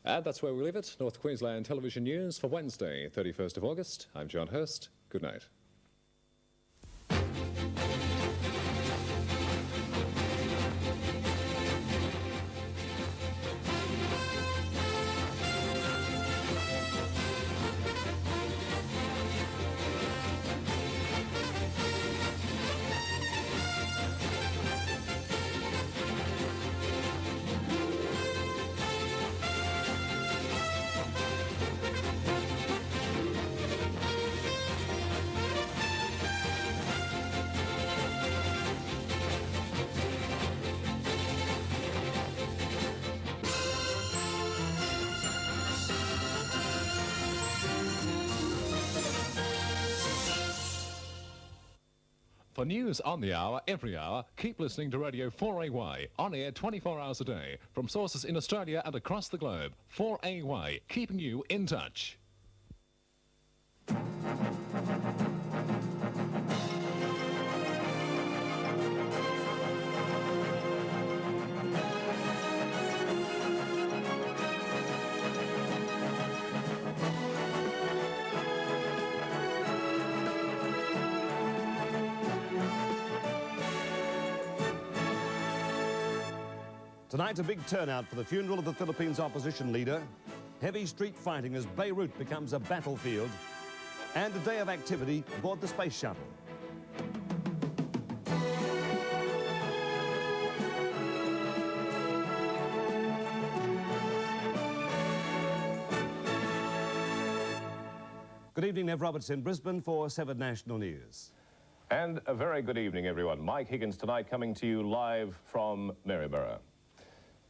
And that's where we leave it. North Queensland Television News for Wednesday, 31st of August. I'm John Hurst. Good night. For news on the hour, every hour, keep listening to Radio 4AY, on air 24 hours a day, from sources in Australia and across the globe. 4AY, keeping you in touch. Tonight, a big turnout for the funeral of the Philippines opposition leader, heavy street fighting as Beirut becomes a battlefield, and a day of activity aboard the space shuttle. Good evening, Nev Roberts in Brisbane for 7 National News. And a very good evening, everyone. Mike Higgins tonight coming to you live from Maryborough.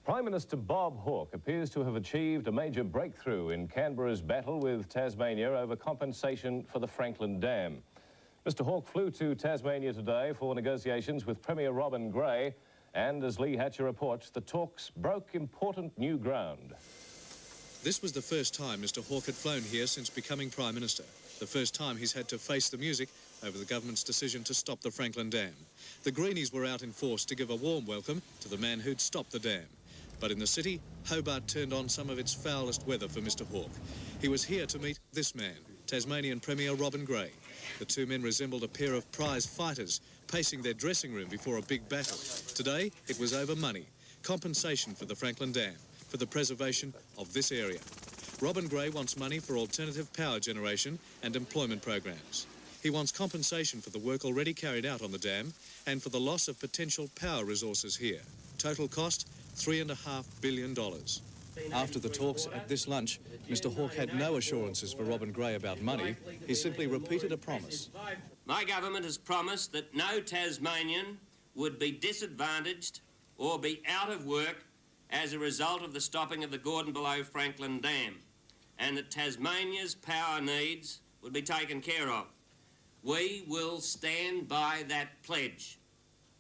Prime Minister Bob Hawke appears to have achieved a major breakthrough in Canberra's battle with Tasmania over compensation for the Franklin Dam. Mr Hawke flew to Tasmania today for negotiations with Premier Robin Gray, and as Lee Hatcher reports, the talks broke important new ground. This was the first time Mr Hawke had flown here since becoming Prime Minister. The first time he's had to face the music over the government's decision to stop the Franklin Dam. The Greenies were out in force to give a warm welcome to the man who'd stopped the dam. But in the city, Hobart turned on some of its foulest weather for Mr Hawke. He was here to meet this man, Tasmanian Premier Robin Gray. The two men resembled a pair of prize fighters pacing their dressing room before a big battle. Today, it was over money, compensation for the Franklin Dam, for the preservation of this area. Robin Gray wants money for alternative power generation and employment programs. He wants compensation for the work already carried out on the dam and for the loss of potential power resources here. Total cost, $3.5 billion. After the talks at this lunch, Mr Hawke had no assurances for Robin Gray about money. He simply repeated a promise. My government has promised that no Tasmanian would be disadvantaged or be out of work as a result of the stopping of the Gordon Below Franklin Dam, and that Tasmania's power needs would be taken care of. We will stand by that pledge.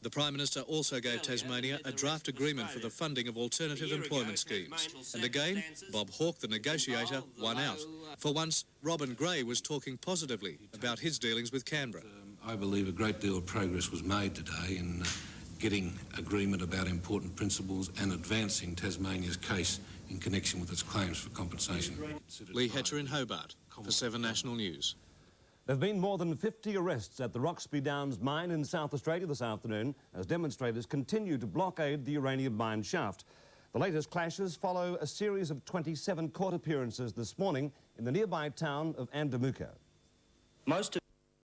The Prime Minister also gave Tasmania a draft agreement for the funding of alternative employment schemes. And again, Bob Hawke, the negotiator, won out. For once, Robin Gray was talking positively about his dealings with Canberra. I believe a great deal of progress was made today in getting agreement about important principles and advancing Tasmania's case in connection with its claims for compensation. Lee Hatcher in Hobart for 7 National News. There have been more than 50 arrests at the Roxby Downs mine in South Australia this afternoon as demonstrators continue to blockade the uranium mine shaft. The latest clashes follow a series of 27 court appearances this morning in the nearby town of Andamuka. Most of